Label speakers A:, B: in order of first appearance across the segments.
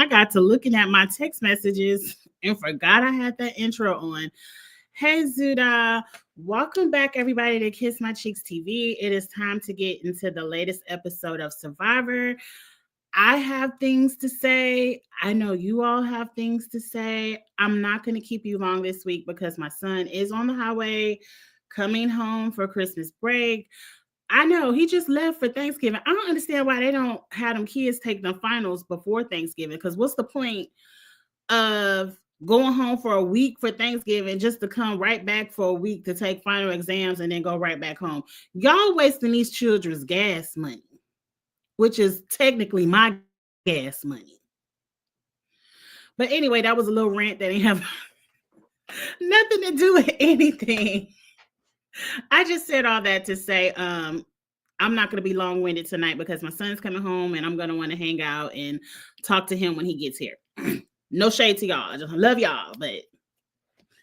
A: I got to looking at my text messages and forgot I had that intro on. Hey, Zuda. Welcome back, everybody, to Kiss My Cheeks TV. It is time to get into the latest episode of Survivor. I have things to say. I know you all have things to say. I'm not going to keep you long this week because my son is on the highway coming home for Christmas break. I know he just left for Thanksgiving. I don't understand why they don't have them kids take the finals before Thanksgiving, because what's the point of going home for a week for Thanksgiving just to come right back for a week to take final exams and then go right back home? Y'all wasting these children's gas money, which is technically my gas money. But anyway, that was a little rant that didn't have nothing to do with anything. I just said all that to say, I'm not going to be long-winded tonight because my son's coming home and I'm going to want to hang out and talk to him when he gets here. No shade to y'all. I just love y'all, but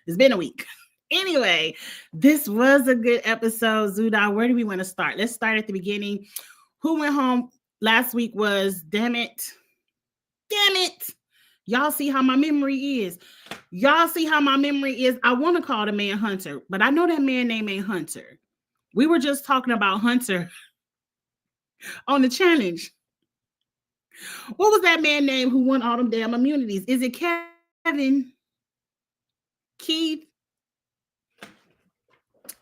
A: it's been a week. Anyway, this was a good episode. Zuda, where do we want to start? Let's start at the beginning. Who went home last week was, damn it. Y'all see how my memory is. I want to call the man Hunter, but I know that man name ain't Hunter. We were just talking about Hunter on the challenge. What was that man name who won all them damn immunities? Is it Kevin? Keith?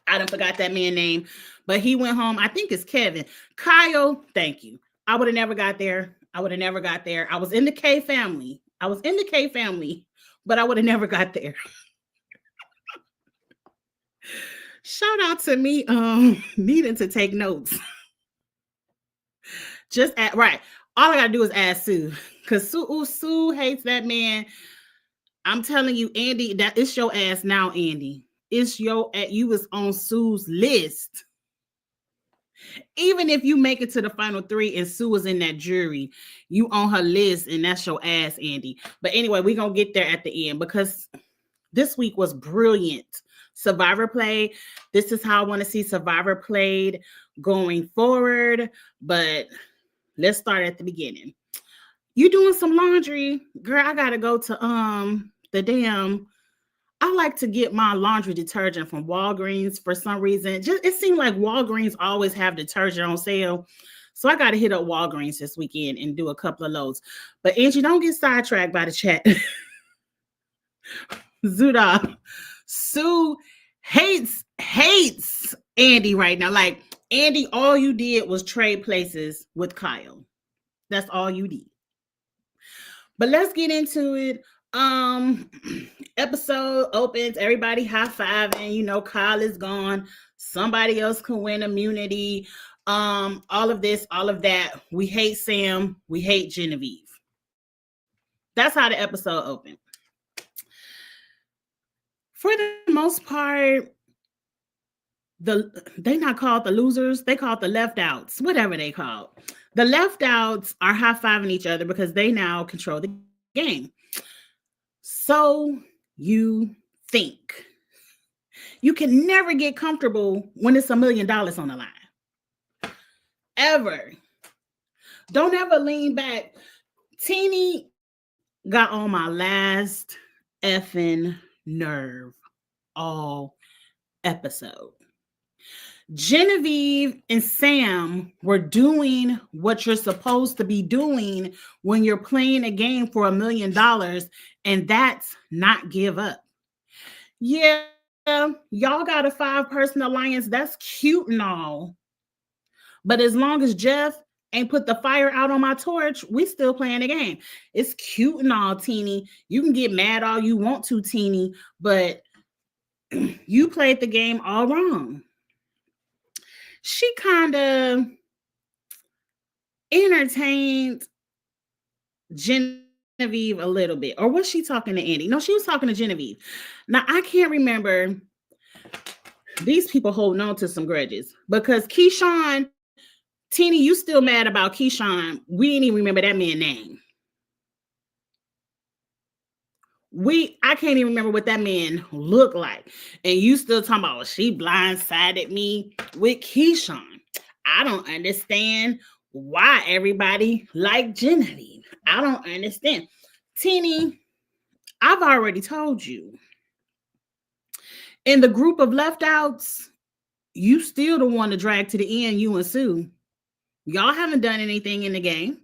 A: I done forgot that man name, but he went home. I think it's Kevin. Kyle, thank you. I would have never got there. I was in the K family. But I would have never got there. Shout out to me needing to take notes. Right. All I gotta do is ask Sue, because Sue hates that man. I'm telling you, Andy, that it's your ass now, Andy. You was on Sue's list. Even if you make it to the final 3 and Sue was in that jury, you on her list, and that's your ass, Andy. But anyway, we're going to get there at the end because this week was brilliant. Survivor play. This is how I want to see Survivor played going forward. But let's start at the beginning. You doing some laundry? Girl, I got to go to I like to get my laundry detergent from Walgreens for some reason. It seems like Walgreens always have detergent on sale. So I got to hit up Walgreens this weekend and do a couple of loads. But Angie, don't get sidetracked by the chat. Zuda, Sue hates Andy right now. Like, Andy, all you did was trade places with Kyle. That's all you did. But let's get into it. Episode opens, everybody high-fiving, Kyle is gone, somebody else can win immunity, all of this, all of that. We hate Sam, we hate Genevieve. That's how the episode opened. For the most part, they not called the losers, they called the left outs, whatever they called. The left outs are high-fiving each other because they now control the game. So you think. You can never get comfortable when it's $1 million on the line. Ever. Don't ever lean back. Teeny got on my last effing nerve all episode. Genevieve and Sam were doing what you're supposed to be doing when you're playing a game for $1 million, and that's not give up. Yeah, y'all got a 5-person alliance. That's cute and all. But as long as Jeff ain't put the fire out on my torch, we still playing the game. It's cute and all, Teeny. You can get mad all you want to, Teeny, but you played the game all wrong. She kind of entertained Genevieve a little bit. Or was she talking to Andy? No, she was talking to Genevieve. Now, I can't remember. These people holding on to some grudges. Because Keyshawn, Teeny, you still mad about Keyshawn. We didn't even remember that man's name. I can't even remember what that man looked like. And you still talking about, she blindsided me with Keyshawn. I don't understand why everybody liked Genevieve. I don't understand. Teeny, I've already told you. In the group of left outs, you still the one to drag to the end, you and Sue. Y'all haven't done anything in the game.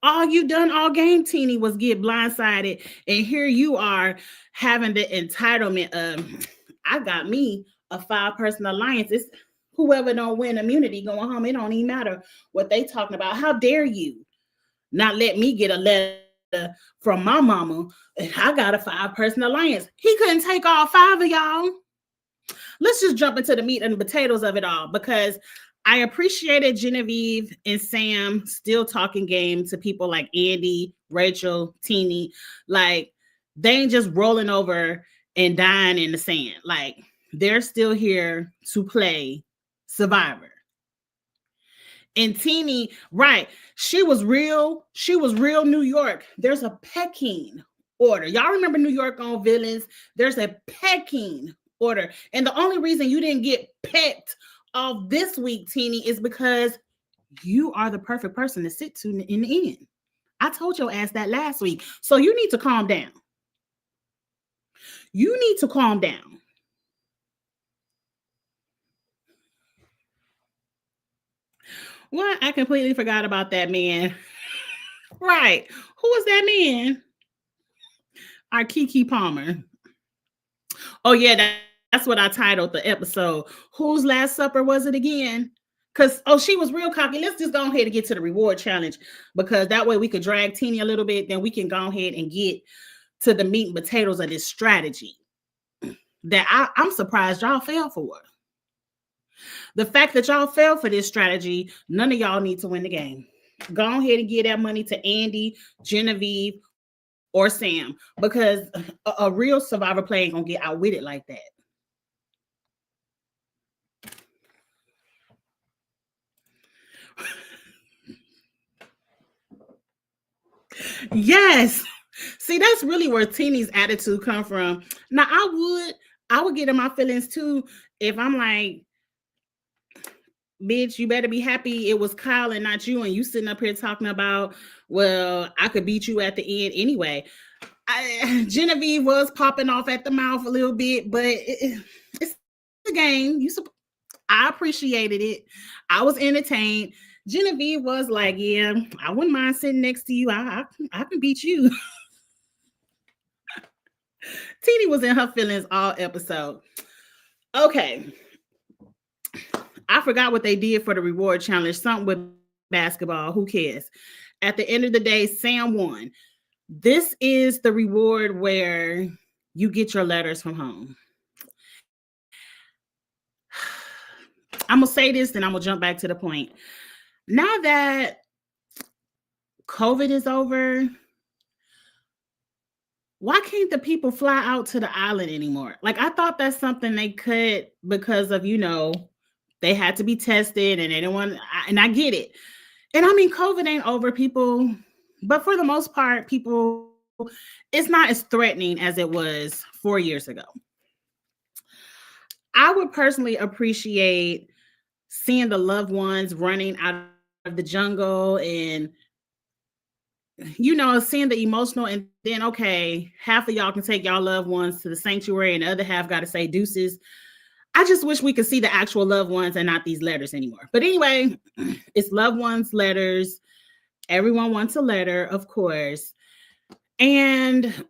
A: All you done all game, Teeny, was get blindsided. And here you are having the entitlement of, I got me a 5-person alliance. It's whoever don't win immunity going home. It don't even matter what they talking about. How dare you not let me get a letter from my mama? I got a 5-person alliance. He couldn't take all 5 of y'all. Let's just jump into the meat and the potatoes of it all, because I appreciated Genevieve and Sam still talking game to people like Andy, Rachel, Teeny. Like, they ain't just rolling over and dying in the sand. Like, they're still here to play Survivor. And Teeny, right, she was real New York. There's a pecking order. Y'all remember New York on Villains? There's a pecking order. And the only reason you didn't get pecked off this week, Teeny, is because you are the perfect person to sit to in the end. I told your ass that last week. So you need to calm down. You need to calm down. What? I completely forgot about that man. Right. Who was that man? Our Keke Palmer. Oh, yeah, that's what I titled the episode. Whose last supper was it again? Because, she was real cocky. Let's just go ahead and get to the reward challenge, because that way we could drag Teeny a little bit. Then we can go ahead and get to the meat and potatoes of this strategy that I'm surprised y'all fell for. The fact that y'all fell for this strategy, none of y'all need to win the game. Go ahead and give that money to Andy, Genevieve, or Sam, because a real Survivor play ain't gonna get outwitted like that. Yes. See, that's really where Teeny's attitude come from. Now, I would get in my feelings too if I'm like, bitch, you better be happy it was Kyle and not you, and you sitting up here talking about, well, I could beat you at the end anyway. Genevieve was popping off at the mouth a little bit, but it's the game. I appreciated it. I was entertained. Genevieve was like, yeah, I wouldn't mind sitting next to you. I can beat you. Teeny was in her feelings all episode. Okay. I forgot what they did for the reward challenge. Something with basketball. Who cares? At the end of the day, Sam won. This is the reward where you get your letters from home. I'm going to say this, then I'm going to jump back to the point. Now that COVID is over, why can't the people fly out to the island anymore? Like, I thought that's something they could, because of, they had to be tested and they didn't want, and I get it. And I mean, COVID ain't over, people, but for the most part, people, it's not as threatening as it was 4 years ago. I would personally appreciate seeing the loved ones running out of the jungle and, seeing the emotional, and then, okay, half of y'all can take y'all loved ones to the sanctuary and the other half got to say deuces. I just wish we could see the actual loved ones and not these letters anymore. But anyway, it's loved ones, letters. Everyone wants a letter, of course. And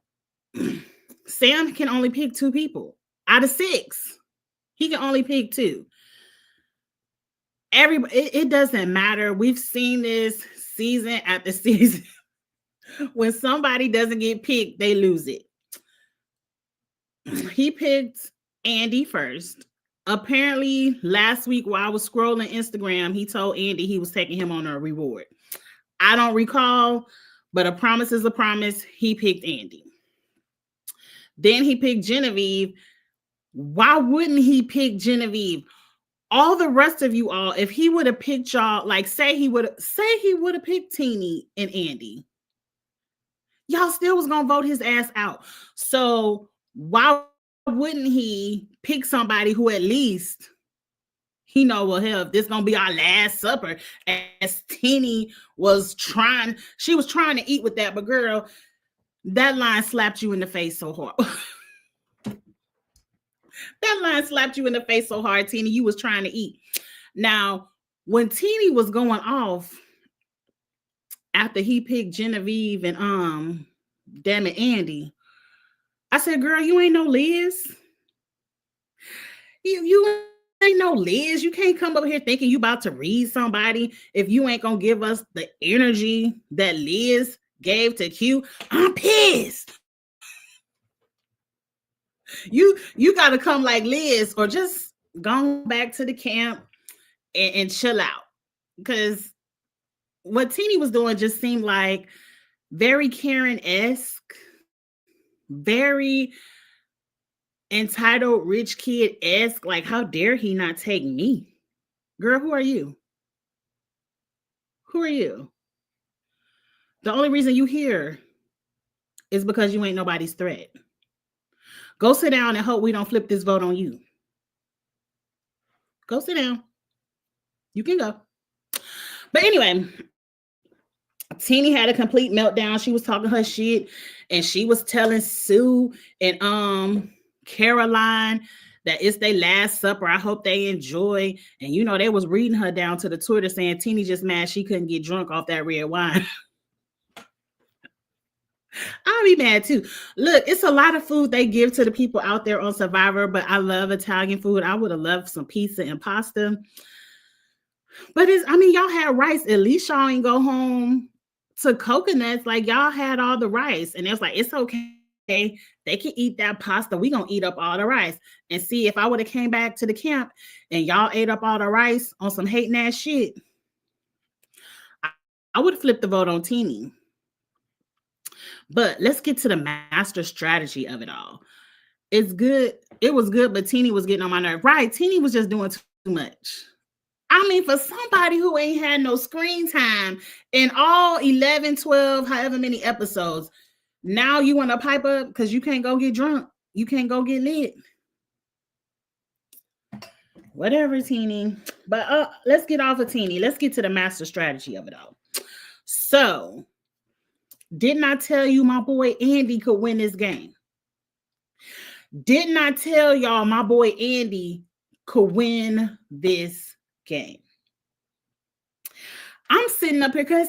A: Sam can only pick 2 people out of 6. He can only pick 2. It doesn't matter. We've seen this season after season. When somebody doesn't get picked, they lose it. He picked Andy first. Apparently, last week while I was scrolling Instagram, he told Andy he was taking him on a reward. I don't recall, but a promise is a promise. He picked Andy. Then he picked Genevieve. Why wouldn't he pick Genevieve? All the rest of you all, if he would have picked y'all, like say he would have picked Teeny and Andy, y'all still was gonna vote his ass out. So why wouldn't he pick somebody who at least he know, well, hell, if this gonna be our last supper, as Teeny was trying to eat with that, but girl, That line slapped you in the face so hard. That line slapped you in the face so hard, Teeny, you was trying to eat. Now, when Teeny was going off after he picked Genevieve and damn it, Andy, I said, girl, you ain't no Liz. You ain't no Liz. You can't come over here thinking you about to read somebody if you ain't gonna give us the energy that Liz gave to Q. I'm pissed. You got to come like Liz, or just go back to the camp and chill out. Because what Teeny was doing just seemed like very Karen-esque, very entitled rich kid-esque. Like, how dare he not take me? Girl, who are you? Who are you? The only reason you here is because you ain't nobody's threat. Go sit down and hope we don't flip this vote on you. Go sit down. You can go. But anyway, Teeny had a complete meltdown. She was talking her shit, and she was telling Sue and Caroline that it's their last supper. I hope they enjoy. And you know, they was reading her down to the Twitter saying Teeny just mad she couldn't get drunk off that red wine. I'll be mad too. Look, it's a lot of food they give to the people out there on Survivor, but I love Italian food. I would have loved some pizza and pasta. But y'all had rice. At least y'all ain't go home to coconuts. Like, y'all had all the rice. And it was like, it's okay. They can eat that pasta. We gonna eat up all the rice. And see, if I would have came back to the camp and y'all ate up all the rice on some hating ass shit, I would have flipped the vote on Teeny. But let's get to the master strategy of it all. It's good. It was good, but Teeny was getting on my nerve. Right. Teeny was just doing too much. I mean, for somebody who ain't had no screen time in all 11, 12, however many episodes, now you want to pipe up because you can't go get drunk. You can't go get lit. Whatever, Teeny. But let's get off of Teeny. Let's get to the master strategy of it all. So, didn't I tell you my boy Andy could win this game? Didn't I tell y'all my boy Andy could win this game? I'm sitting up here because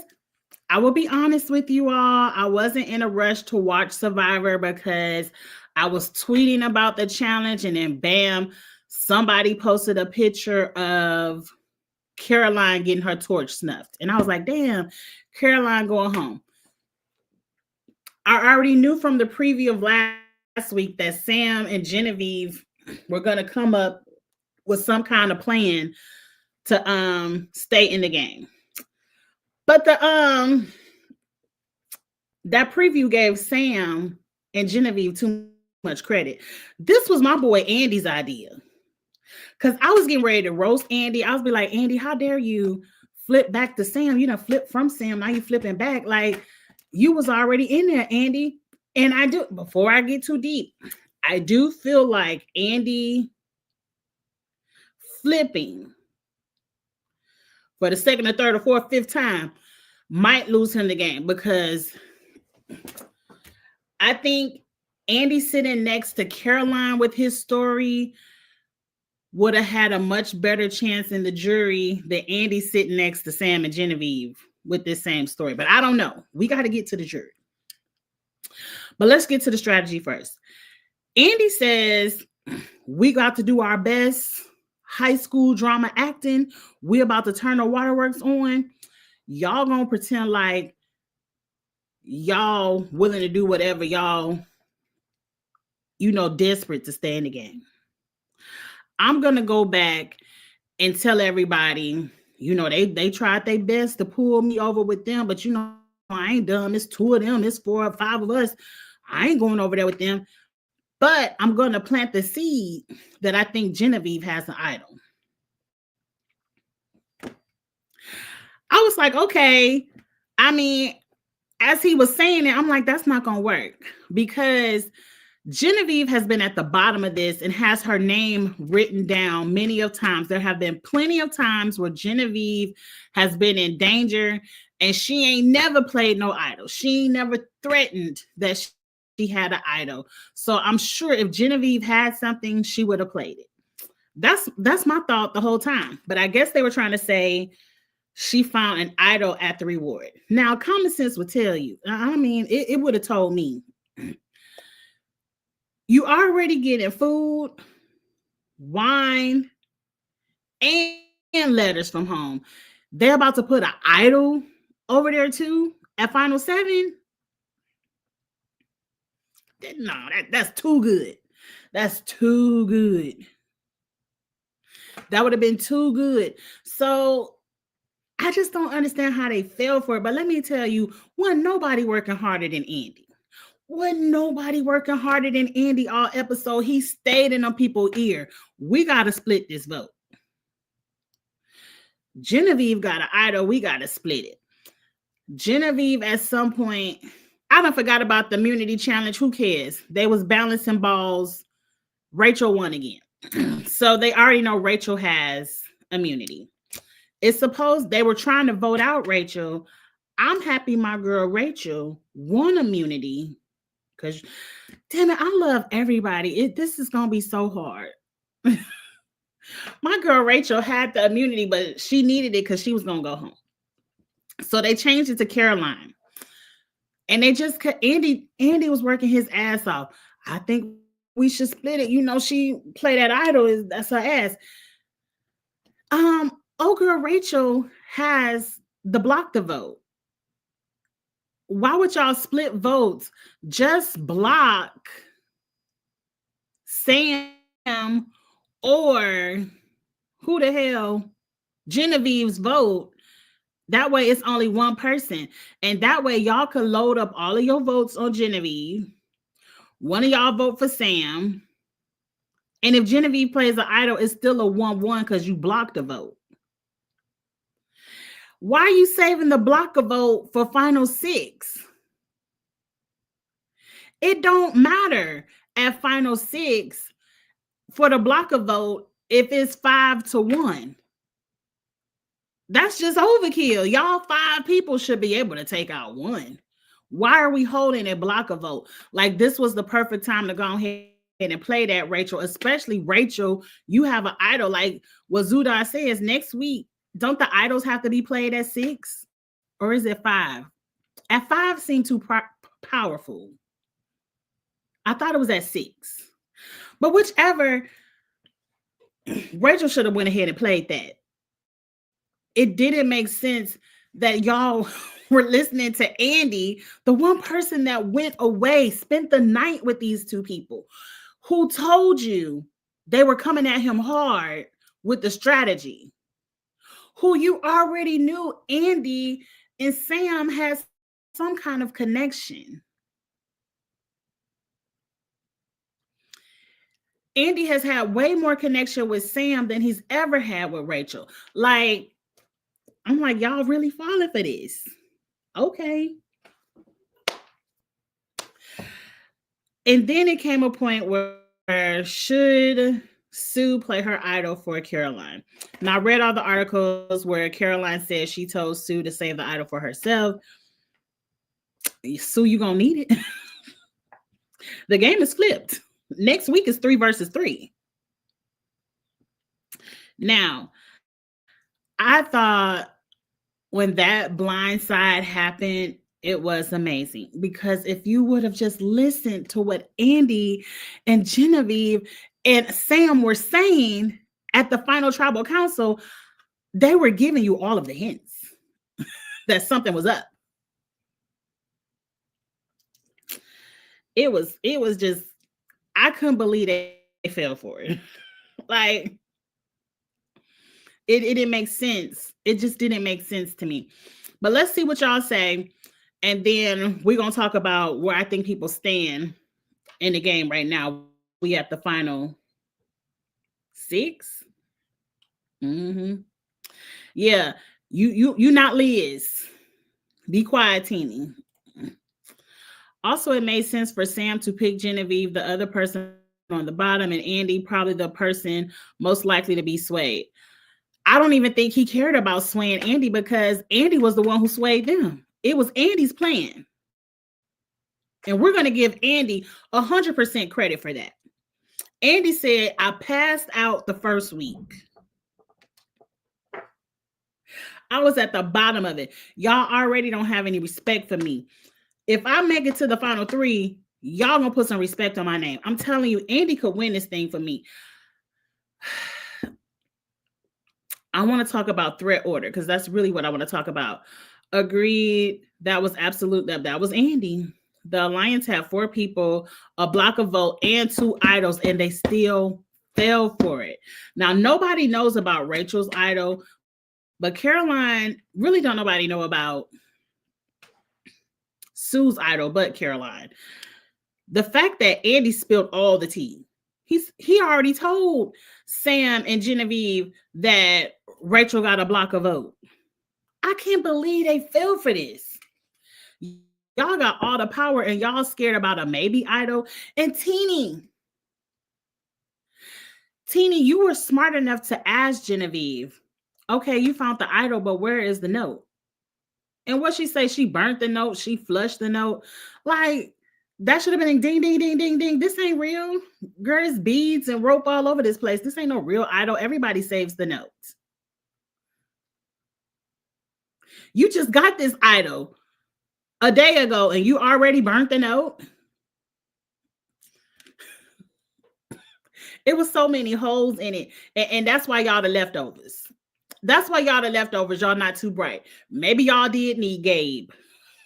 A: I will be honest with you all. I wasn't in a rush to watch Survivor because I was tweeting about the challenge, and then bam, somebody posted a picture of Caroline getting her torch snuffed. And I was like, damn, Caroline going home. I already knew from the preview of last week that Sam and Genevieve were going to come up with some kind of plan to stay in the game. But that preview gave Sam and Genevieve too much credit. This was my boy Andy's idea. Because I was getting ready to roast Andy. I was be like, Andy, how dare you flip back to Sam? You know, flip from Sam. Now you flipping back. Like, you was already in there, Andy. And I do, before I get too deep, I do feel like Andy flipping for the second or third or fourth, fifth time might lose him the game, because I think Andy sitting next to Caroline with his story would have had a much better chance in the jury than Andy sitting next to Sam and Genevieve with this same story. But I don't know. We got to get to the jury. But let's get to the strategy first. Andy says, we got to do our best high school drama acting. We about to turn the waterworks on. Y'all gonna pretend like y'all willing to do whatever y'all, desperate to stay in the game. I'm gonna go back and tell everybody, they tried their best to pull me over with them, but I ain't dumb. It's 2 of them, it's 4 or 5 of us. I ain't going over there with them. But I'm gonna plant the seed that I think Genevieve has an idol. I was like, okay. I mean, as he was saying it, I'm like, that's not gonna work, because Genevieve has been at the bottom of this and has her name written down many of times. There have been plenty of times where Genevieve has been in danger And she ain't never played no idol. She ain't never threatened that she had an idol. So I'm sure if Genevieve had something, she would have played it. That's my thought the whole time. But I guess they were trying to say she found an idol at the reward. Now, common sense would tell you. I mean, it would have told me. You already getting food, wine, and letters from home. They're about to put an idol over there too at Final 7. No, that's too good. That's too good. That would have been too good. So I just don't understand how they fell for it. But let me tell you, wasn't nobody working harder than Andy. Wasn't nobody working harder than Andy all episode. He stayed in them people's ear. We got to split this vote. Genevieve got an idol. We got to split it. Genevieve at some point, I don't forgot about the immunity challenge. Who cares? They was balancing balls. Rachel won again. So they already know Rachel has immunity. It's supposed they were trying to vote out Rachel. I'm happy my girl Rachel won immunity because, damn it, I love everybody. This is going to be so hard. My girl Rachel had the immunity, but she needed it because she was going to go home. So they changed it to Caroline. And they just, Andy was working his ass off. I think we should split it. You know, she played that idol. That's her ass. Oh, girl, Rachel has the block the vote. Why would y'all split votes? Just block Sam or who the hell, Genevieve's vote. That way it's only one person. And that way y'all could load up all of your votes on Genevieve. One of y'all vote for Sam. And if Genevieve plays an idol, it's still a 1-1 because you blocked a vote. Why are you saving the block a vote for Final 6? It don't matter at Final 6 for the block a vote if it's 5-1. That's just overkill. Y'all 5 people should be able to take out 1. Why are we holding a block a vote? Like this was the perfect time to go ahead and play that, Rachel. Especially Rachel, you have an idol. Like what Zudar says, next week, don't the idols have to be played at 6? Or is it 5? At 5 seemed too powerful. I thought it was at 6. But whichever, Rachel should have went ahead and played that. It didn't make sense that y'all were listening to Andy, the one person that went away, spent the night with these 2 people, who told you they were coming at him hard with the strategy, who you already knew Andy and Sam has some kind of connection. Andy has had way more connection with Sam than he's ever had with Rachel. Like, I'm like, y'all really falling for this? Okay. And then it came a point where should Sue play her idol for Caroline? Now, I read all the articles where Caroline said she told Sue to save the idol for herself. Sue, you gonna need it. The game is flipped. Next week is 3 versus 3. Now, I thought when that blind side happened, it was amazing. Because if you would have just listened to what Andy and Genevieve and Sam were saying at the final tribal council, they were giving you all of the hints that something was up. It was just, I couldn't believe they fell for it. Like, it didn't make sense. It just didn't make sense to me. But let's see what y'all say. And then we're going to talk about where I think people stand in the game right now. We at the final 6. Yeah, you not Liz. Be quiet, Teeny. Also, it made sense for Sam to pick Genevieve, the other person on the bottom, and Andy, probably the person most likely to be swayed. I don't even think he cared about swaying Andy because Andy was the one who swayed them. It was Andy's plan. And we're going to give Andy 100% credit for that. Andy said, I passed out the first week. I was at the bottom of it. Y'all already don't have any respect for me. If I make it to the final 3, y'all gonna put some respect on my name. I'm telling you, Andy could win this thing for me. I want to talk about threat order because that's really what I want to talk about. Agreed. That was absolute. That was Andy. The Alliance had 4 people, a block of vote, and 2 idols, and they still fell for it. Now, nobody knows about Rachel's idol, but Caroline, really don't nobody know about Sue's idol, but Caroline. The fact that Andy spilled all the tea. He already told Sam and Genevieve that Rachel got a block of vote. I can't believe they fell for this. Y'all got all the power and y'all scared about a maybe idol. And Teenie, you were smart enough to ask Genevieve, okay, you found the idol, but where is the note? And what she say? She burnt the note. She flushed the note. Like, that should have been ding, ding, ding, ding, ding. This ain't real. Girl, there's beads and rope all over this place. This ain't no real idol. Everybody saves the note. You just got this idol a day ago and you already burnt the note. It was so many holes in it. And that's why y'all the leftovers. That's why y'all the leftovers. Y'all not too bright. Maybe y'all did need Gabe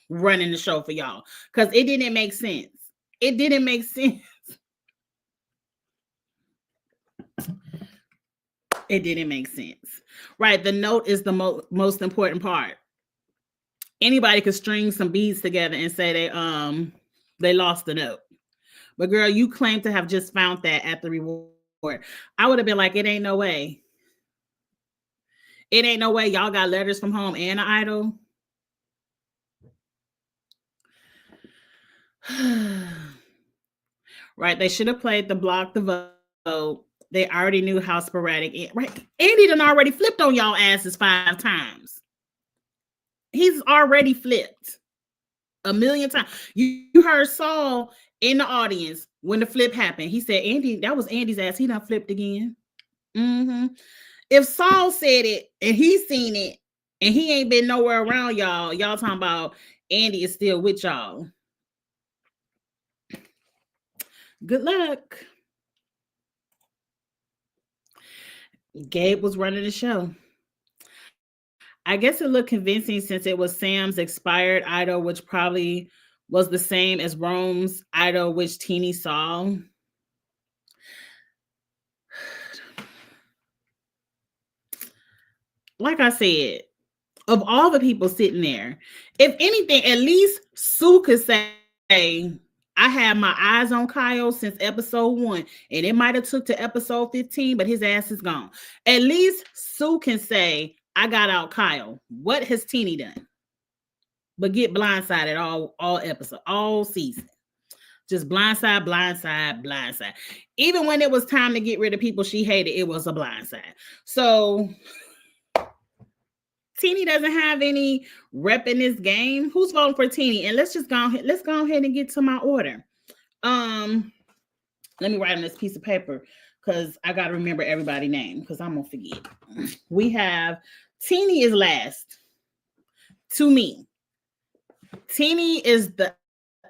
A: running the show for y'all because it didn't make sense. It didn't make sense. It didn't make sense. Right. The note is the most important part. Anybody could string some beads together and say they lost the note. But girl, you claim to have just found that at the reward. I would have been like, it ain't no way. It ain't no way y'all got letters from home and an idol. Right. They should have played the block the vote. They already knew how sporadic. Right. Andy done already flipped on y'all asses 5 times. He's already flipped 1,000,000 times. You heard Saul in the audience when the flip happened. He said, Andy, that was Andy's ass. He done flipped again. Mm-hmm. If Saul said it and he's seen it and he ain't been nowhere around y'all talking about Andy is still with y'all. Good luck. Gabe was running the show. I guess it looked convincing since it was Sam's expired idol, which probably was the same as Rome's idol, which Teenie saw. Like I said, of all the people sitting there, if anything, at least Sue could say, I had my eyes on Kyle since episode 1, and it might have took to episode 15, but his ass is gone. At least Sue can say, I got out Kyle. What has Teenie done? But get blindsided all episode, all season. Just blindside, blindside, blindside. Even when it was time to get rid of people she hated, it was a blindside. So Teenie doesn't have any rep in this game. Who's voting for Teenie? And let's go ahead and get to my order. Let me write on this piece of paper because I got to remember everybody's name because I'm going to forget. We have Teenie is last. To me, Teenie is the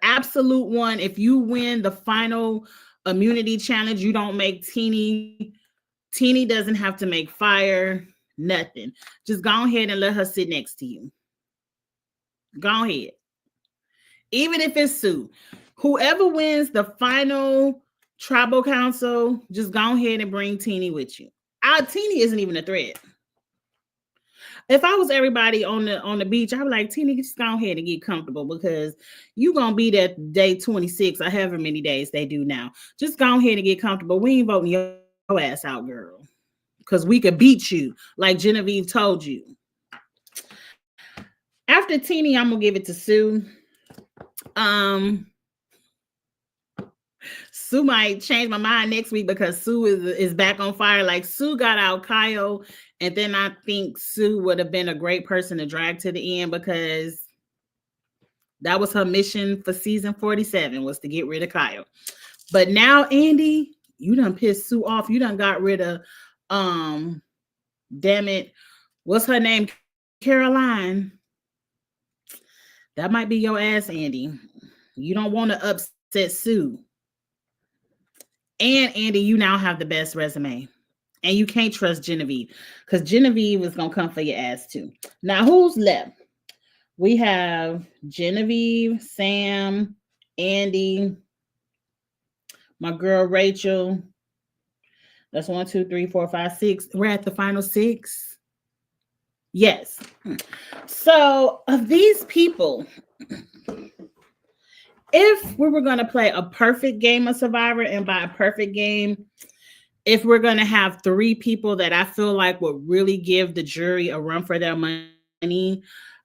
A: absolute one. If you win the final immunity challenge, you don't make Teenie. Teenie doesn't have to make fire, nothing. Just go ahead and let her sit next to you. Go ahead. Even if it's Sue. Whoever wins the final tribal council, just go ahead and bring Teenie with you. Teenie isn't even a threat. If I was everybody on the beach, I would like, Teenie, just go ahead and get comfortable because you're going to be there day 26 or however many days they do now. Just go ahead and get comfortable. We ain't voting your ass out, girl, because we could beat you like Genevieve told you. After Teenie, I'm going to give it to Sue. Sue Sue might change my mind next week because Sue is back on fire. Like Sue got out Kyle, and then I think Sue would have been a great person to drag to the end because that was her mission for season 47 was to get rid of Kyle. But now, Andy, you done pissed Sue off. You done got rid of damn it, what's her name? Caroline. That might be your ass, Andy. You don't want to upset Sue. And Andy, you now have the best resume. And you can't trust Genevieve because Genevieve is going to come for your ass too. Now, who's left? We have Genevieve, Sam, Andy, my girl Rachel. That's 1, 2, 3, 4, 5, 6. We're at the final 6. Yes. So of these people, if we were going to play a perfect game of Survivor, and by a perfect game, if we're going to have 3 people that I feel like would really give the jury a run for their money,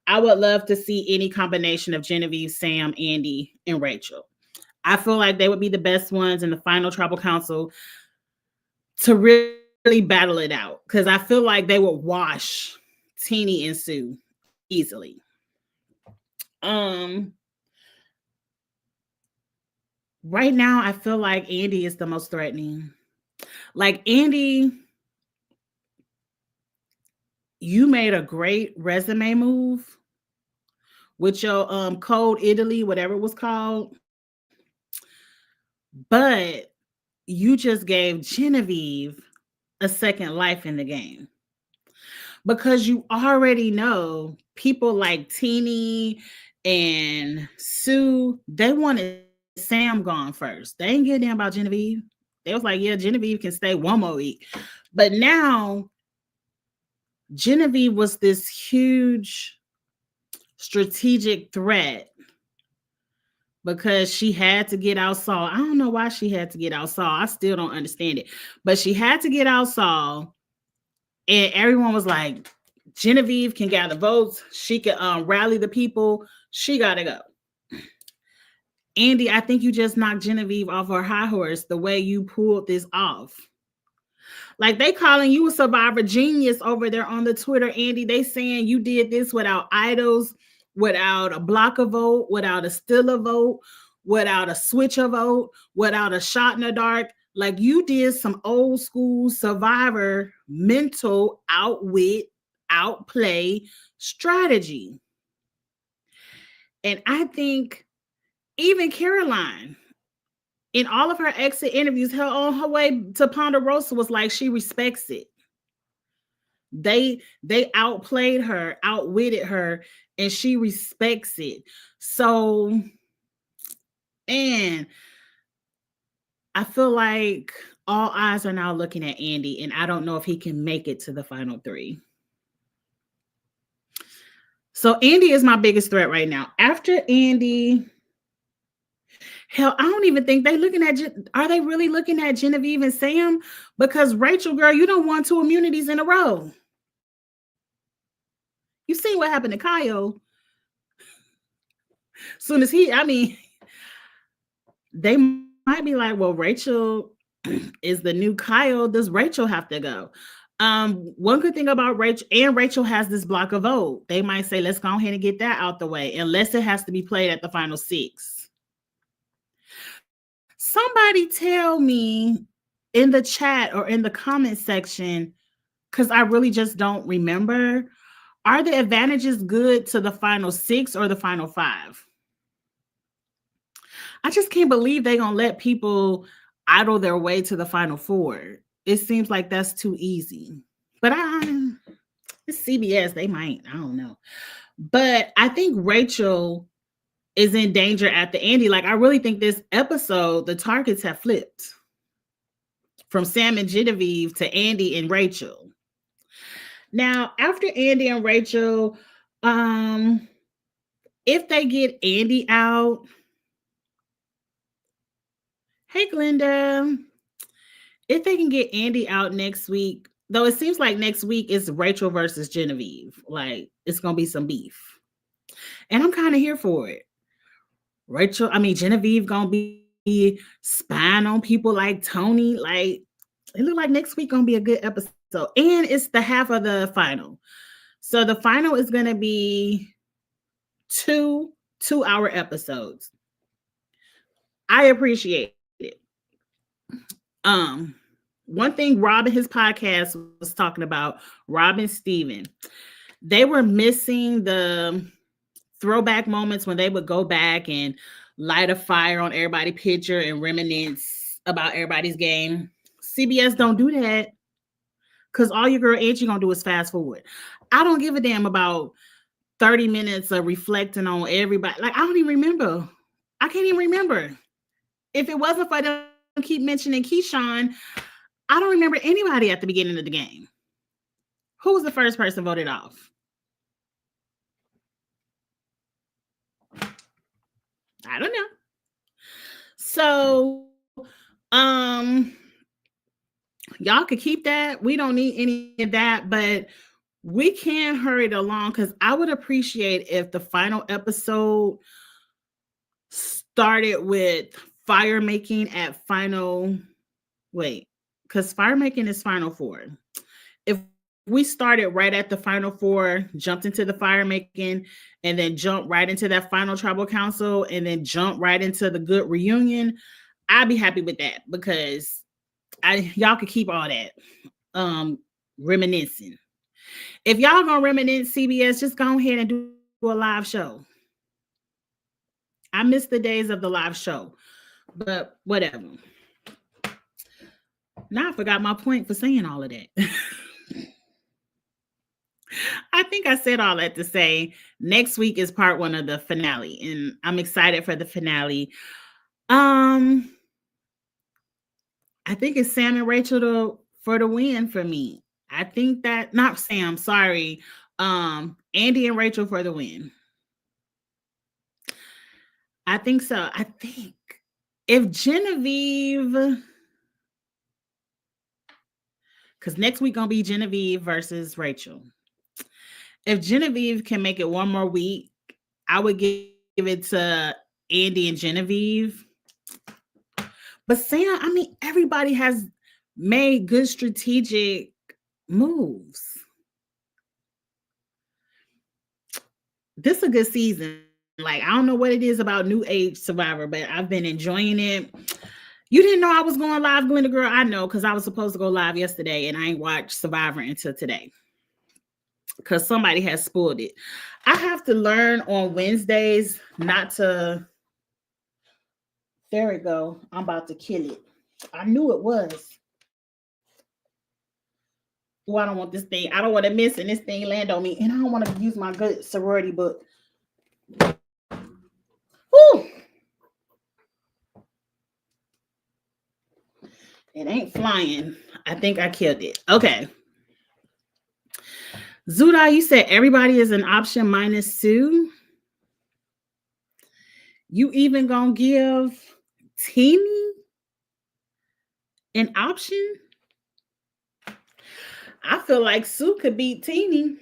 A: I would love to see any combination of Genevieve, Sam, Andy, and Rachel. I feel like they would be the best ones in the final tribal council to really battle it out because I feel like they would wash Teenie and Sue easily. Right now, I feel like Andy is the most threatening. Like Andy, you made a great resume move with your Code Italy, whatever it was called. But you just gave Genevieve a second life in the game. Because you already know people like Teenie and Sue, they wanted Sam gone first. They ain't getting about Genevieve. They was like, yeah, Genevieve can stay one more week. But now Genevieve was this huge strategic threat because she had to get out Saul. I don't know why she had to get out Saul. I still don't understand it. But she had to get out Saul. And everyone was like, Genevieve can gather votes. She can rally the people. She got to go. Andy, I think you just knocked Genevieve off her high horse the way you pulled this off. Like they calling you a Survivor genius over there on the Twitter, Andy. They saying you did this without idols, without a block a vote, without a steal a vote, without a switch a vote, without a shot in the dark. Like you did some old school Survivor mental outwit, outplay strategy. And I think even Caroline, in all of her exit interviews, her on her way to Ponderosa was like she respects it. They outplayed her, outwitted her, and she respects it. So, man, I feel like all eyes are now looking at Andy, and I don't know if he can make it to the final 3. So Andy is my biggest threat right now. After Andy, hell, I don't even think they're looking at, are they really looking at Genevieve and Sam? Because Rachel, girl, you don't want 2 immunities in a row. You see what happened to Kyle. Soon as they might be like, well, Rachel is the new Kyle. Does Rachel have to go? One good thing about Rachel, and Rachel has this block of vote. They might say, let's go ahead and get that out the way, unless it has to be played at the final 6. Somebody tell me in the chat or in the comment section, because I really just don't remember, are the advantages good to the final 6 or the final 5? I just can't believe they're going to let people idle their way to the final 4. It seems like that's too easy. But it's CBS. They might. I don't know. But I think Rachel is in danger at the Andy. Like, I really think this episode, the targets have flipped from Sam and Genevieve to Andy and Rachel. Now, after Andy and Rachel, if they get Andy out, hey, Glenda, if they can get Andy out next week, though it seems like next week is Rachel versus Genevieve. Like, it's going to be some beef. And I'm kind of here for it. Genevieve going to be spying on people like Tony. Like, it look like next week gonna be a good episode. And it's the half of the final. So the final is gonna be 2 2-hour episodes. I appreciate it. One thing Rob in his podcast was talking about, Rob and Steven, they were missing the throwback moments when they would go back and light a fire on everybody's picture and reminisce about everybody's game. CBS don't do that because all your girl Angie gonna do is fast forward. I don't give a damn about 30 minutes of reflecting on everybody. Like, I don't even remember. I can't even remember. If it wasn't for them keep mentioning Keyshawn, I don't remember anybody at the beginning of the game. Who was the first person voted off? I don't know. So, y'all could keep that. We don't need any of that, but we can hurry it along because I would appreciate if the final episode started with fire making at final. Wait, because fire making is final four. If we started right at the final four, jumped into the fire making, and then jump right into that final tribal council, and then jump right into the good reunion, I'd be happy with that because y'all could keep all that reminiscing. If y'all gonna reminisce CBS, just go ahead and do a live show. I miss the days of the live show, but whatever. Now I forgot my point for saying all of that. I think I said all that to say next week is part 1 of the finale, and I'm excited for the finale. I think it's Sam and Rachel for the win for me. I think that not Sam, sorry. Andy and Rachel for the win. I think so. I think if Genevieve, because next week gonna be Genevieve versus Rachel. If Genevieve can make it one more week, I would give it to Andy and Genevieve. But Sam, I mean, everybody has made good strategic moves. This is a good season. Like, I don't know what it is about New Age Survivor, but I've been enjoying it. You didn't know I was going live, Glenda Girl? I know, because I was supposed to go live yesterday, and I ain't watched Survivor until today because somebody has spoiled it. I have to learn on Wednesdays not to. There we go. I'm about to kill it. I knew it was. Oh, I don't want this thing. I don't want to miss and this thing land on me. And I don't want to use my good sorority book. Woo! It ain't flying. I think I killed it. Okay. Zuda, you said everybody is an option minus Sue. You even gonna give Teeny an option? I feel like Sue could beat Teeny.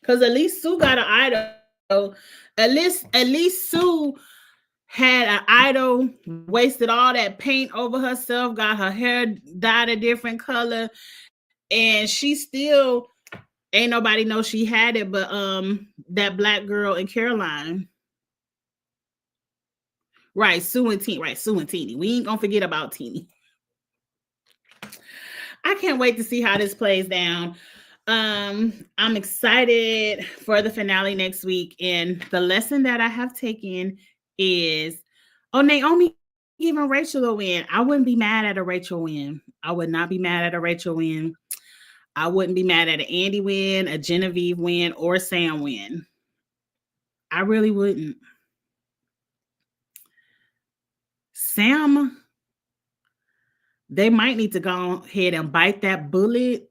A: Because at least Sue got an idol. At least Sue had an idol, wasted all that paint over herself, got her hair dyed a different color, and she still ain't nobody know she had it but that black girl in Caroline. Right, Sue and Teeny. We ain't gonna forget about Teeny. I can't wait to see how this plays down. I'm excited for the finale next week, and the lesson that I have taken is, Naomi giving Rachel a win. I wouldn't be mad at a Rachel win. I would not be mad at a Rachel win. I wouldn't be mad at an Andy win, a Genevieve win, or a Sam win. I really wouldn't. Sam, they might need to go ahead and bite that bullet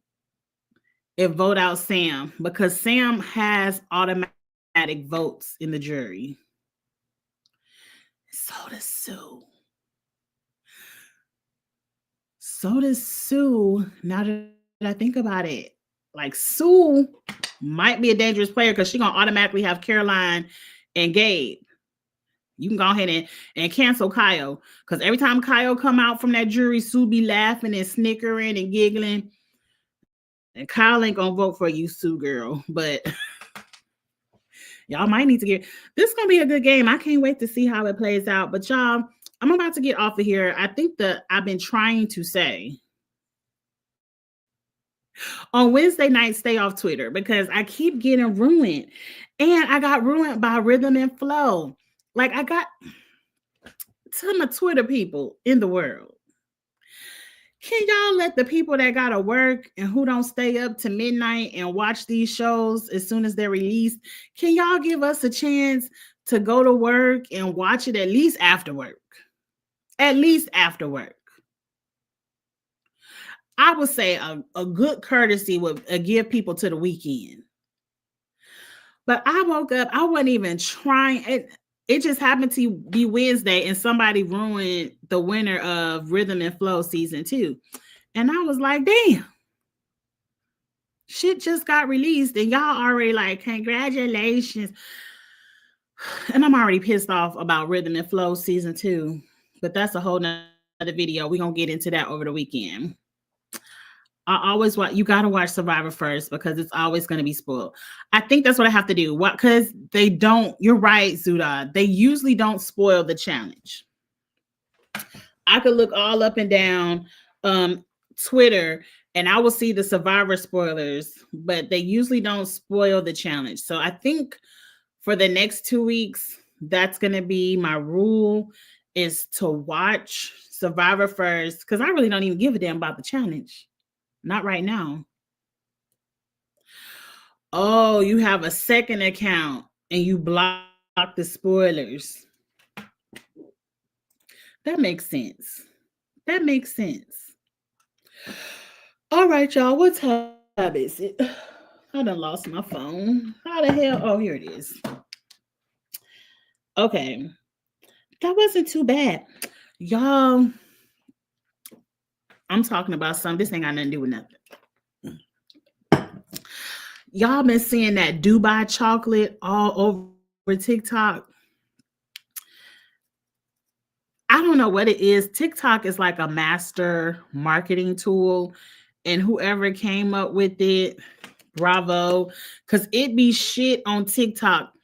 A: and vote out Sam, because Sam has automatic votes in the jury. So does Sue. Now that I think about it, like, Sue might be a dangerous player because she's gonna automatically have Caroline and Gabe. You can go ahead and cancel Kyle. Because every time Kyle come out from that jury, Sue be laughing and snickering and giggling. And Kyle ain't gonna vote for you, Sue girl. But y'all might need to get this is gonna be a good game. I can't wait to see how it plays out. But y'all, I'm about to get off of here. I think that I've been trying to say on Wednesday night, stay off Twitter because I keep getting ruined. And I got ruined by Rhythm and Flow. Like I got to my Twitter people in the world. Can y'all let the people that gotta work and who don't stay up to midnight and watch these shows as soon as they're released, can y'all give us a chance to go to work and watch it at least after work? At least after work. I would say a good courtesy would give people to the weekend. But I woke up, I wasn't even trying. It just happened to be Wednesday and somebody ruined the winner of Rhythm and Flow season 2. And I was like, damn, shit just got released and y'all already like, congratulations. And I'm already pissed off about Rhythm and Flow season 2, but that's a whole nother video. We're going to get into that over the weekend. I always want you got to watch Survivor first because it's always going to be spoiled. I think that's what I have to do. What? Because they don't. You're right, Zuda. They usually don't spoil the challenge. I could look all up and down Twitter, and I will see the Survivor spoilers, but they usually don't spoil the challenge. So I think for the next 2 weeks, that's going to be my rule: is to watch Survivor first because I really don't even give a damn about the challenge. Not right now. Oh, you have a second account and you block the spoilers. That makes sense. That makes sense. All right, y'all. What time is it? I done lost my phone. How the hell? Oh, here it is. Okay. That wasn't too bad. Y'all, I'm talking about something. This ain't got nothing to do with nothing. Y'all been seeing that Dubai chocolate all over TikTok. I don't know what it is. TikTok is like a master marketing tool, and whoever came up with it, bravo, because it be shit on TikTok.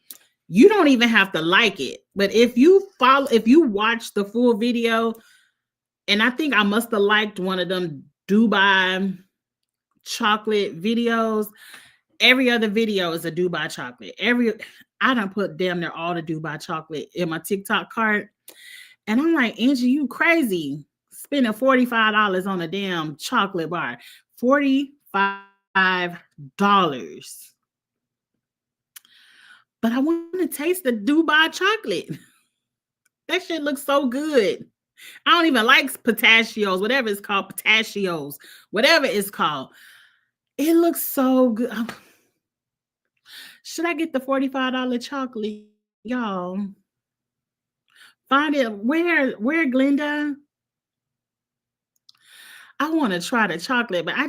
A: You don't even have to like it, but if you watch the full video, and I think I must have liked one of them Dubai chocolate videos. Every other video is a Dubai chocolate. I done put damn near all the Dubai chocolate in my TikTok cart. And I'm like, Angie, you crazy. Spending $45 on a damn chocolate bar. $45. But I want to taste the Dubai chocolate. That shit looks so good. I don't even like pistachios, whatever it's called, pistachios, whatever it's called. It looks so good. Should I get the $45 chocolate, y'all? Find it. Where, Glenda? I want to try the chocolate, but I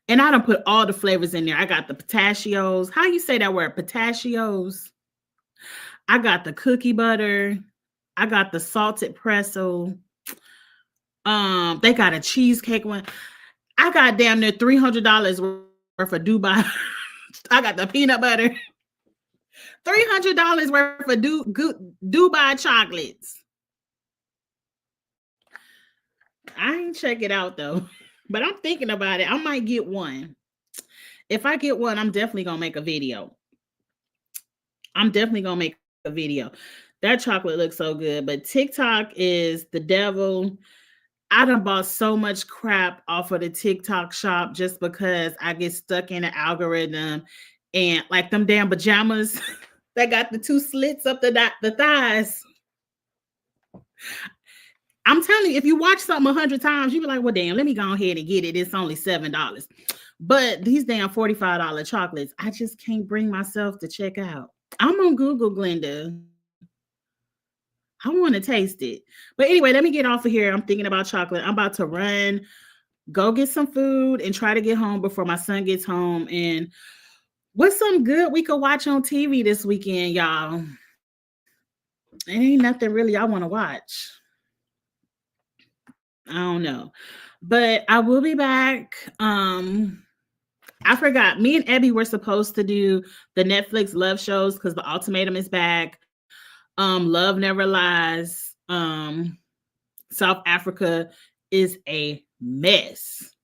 A: don't put all the flavors in there. I got the pistachios. How you say that word? Pistachios. I got the cookie butter. I got the salted pretzel. They got a cheesecake one. I got damn near $300 worth of Dubai. I got the peanut butter. $300 worth of Dubai chocolates. I ain't check it out though, but I'm thinking about it. I might get one. If I get one, I'm definitely gonna make a video. That chocolate looks so good, but TikTok is the devil. I done bought so much crap off of the TikTok shop just because I get stuck in the algorithm, and like them damn pajamas that got the 2 slits up the thighs. I'm telling you, if you watch something 100 times, you be like, well, damn, let me go ahead and get it. It's only $7. But these damn $45 chocolates, I just can't bring myself to check out. I'm on Google, Glenda. I want to taste it. But anyway, let me get off of here. I'm thinking about chocolate. I'm about to run, go get some food, and try to get home before my son gets home. And what's some good we could watch on TV this weekend, y'all? It ain't nothing really I want to watch. I don't know. But I will be back. I forgot. Me and Abby were supposed to do the Netflix love shows because the ultimatum is back. Love Never Lies. South Africa is a mess.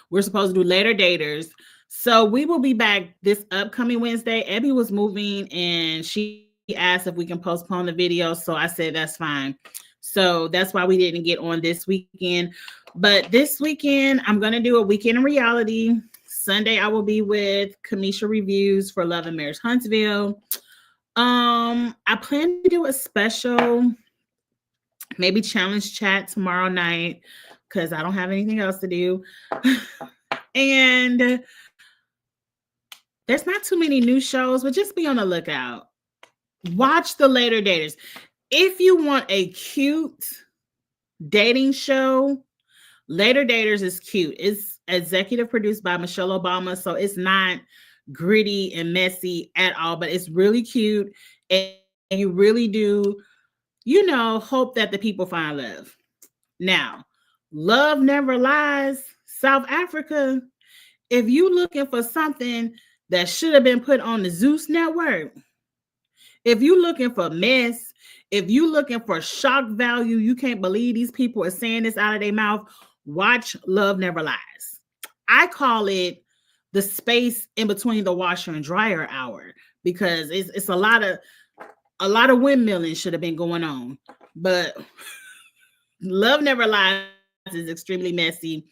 A: We're supposed to do Later Daters. So we will be back this upcoming Wednesday. Abby was moving and she asked if we can postpone the video. So I said, that's fine. So that's why we didn't get on this weekend. But this weekend, I'm going to do a weekend in reality. Sunday, I will be with Kamisha Reviews for Love and Marriage Huntsville. I plan to do a special, maybe challenge chat tomorrow night because I don't have anything else to do. And there's not too many new shows, but just be on the lookout. Watch the Later Daters. If you want a cute dating show, Later Daters is cute. It's executive produced by Michelle Obama, so it's not gritty and messy at all, but it's really cute. And you really do, hope that the people find love. Now, Love Never Lies, South Africa. If you looking for something that should have been put on the Zeus network, if you looking for mess, if you looking for shock value, you can't believe these people are saying this out of their mouth, watch Love Never Lies. I call it the space in between the washer and dryer hour because it's a lot of windmilling should have been going on. But Love Never Lies is extremely messy.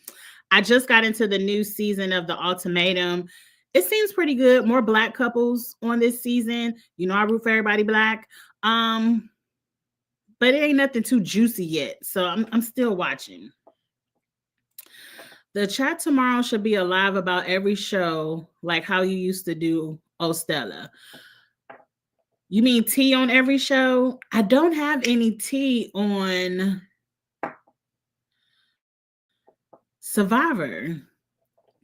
A: I just got into the new season of The Ultimatum. It seems pretty good. More Black couples on this season. I root for everybody Black. But it ain't nothing too juicy yet. So I'm still watching. The chat tomorrow should be alive about every show, like how you used to do Ostella. You mean tea on every show? I don't have any tea on Survivor.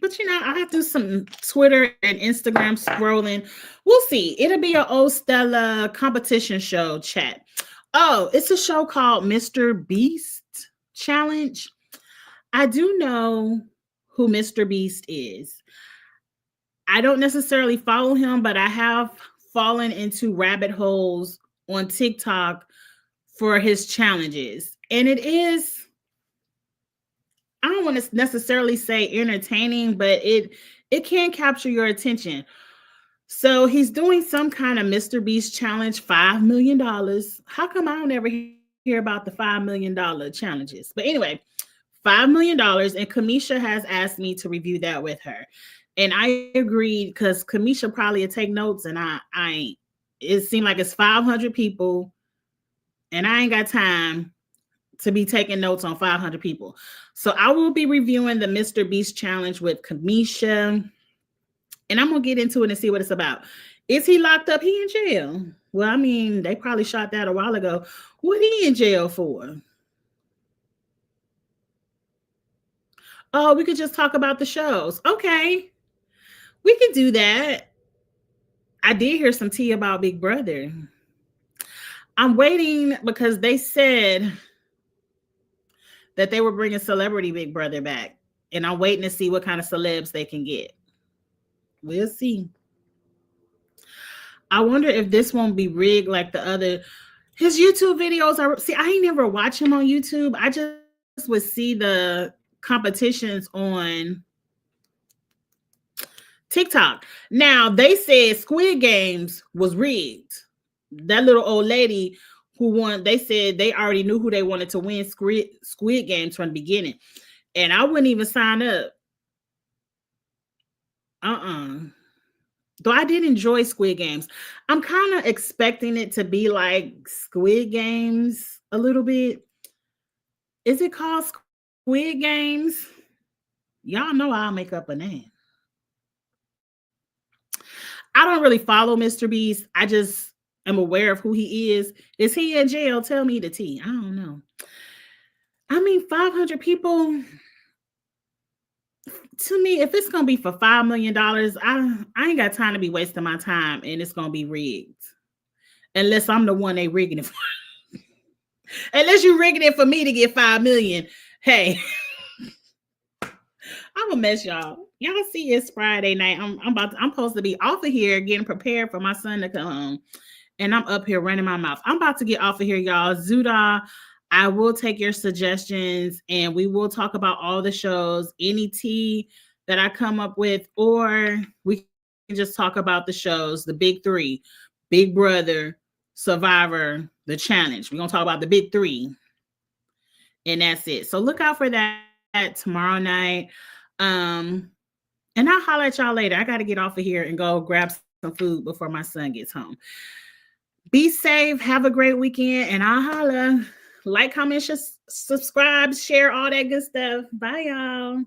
A: But I have to do some Twitter and Instagram scrolling. We'll see. It'll be an Ostella competition show chat. Oh, it's a show called Mr. Beast Challenge. I do know who Mr. Beast is. I don't necessarily follow him, but I have fallen into rabbit holes on TikTok for his challenges. And it is, I don't want to necessarily say entertaining, but it can capture your attention. So he's doing some kind of Mr. Beast challenge, $5 million. How come I don't ever hear about the $5 million challenges? But anyway, $5 million. And Kamisha has asked me to review that with her. And I agreed because Kamisha probably would take notes and I ain't. It seemed like it's 500 people and I ain't got time to be taking notes on 500 people. So I will be reviewing the Mr. Beast challenge with Kamisha. And I'm going to get into it and see what it's about. Is he locked up? He in jail. Well, I mean, they probably shot that a while ago. What he in jail for? Oh, we could just talk about the shows. Okay. We could do that. I did hear some tea about Big Brother. I'm waiting because they said that they were bringing Celebrity Big Brother back. And I'm waiting to see what kind of celebs they can get. We'll see. I wonder if this won't be rigged like the other. His YouTube videos are. See, I ain't never watch him on YouTube. I just would see the competitions on TikTok. Now they said Squid Games was rigged. That little old lady who won, they said they already knew who they wanted to win Squid Games from the beginning. And I wouldn't even sign up. Though I did enjoy Squid Games. I'm kind of expecting it to be like Squid Games a little bit. Is it called Squid Games? Y'all know I'll make up a name. I don't really follow Mr. Beast. I just am aware of who he is. Is he in jail? Tell me the tea. I don't know. I mean, 500 people. To me, if it's going to be for $5 million, I ain't got time to be wasting my time and it's going to be rigged. unless I'm the one they rigging it for. Unless you rigging it for me to get 5 million. Hey, I'm gonna mess y'all. Y'all see it's Friday night. I'm supposed to be off of here getting prepared for my son to come home. And I'm up here running my mouth. I'm about to get off of here, y'all. Zuda, I will take your suggestions and we will talk about all the shows, any tea that I come up with, or we can just talk about the shows, the big three, Big Brother, Survivor, The Challenge. We're going to talk about the big three. And that's it. So look out for that tomorrow night. And I'll holler at y'all later. I got to get off of here and go grab some food before my son gets home. Be safe. Have a great weekend. And I'll holler. Like, comment, subscribe, share, all that good stuff. Bye, y'all.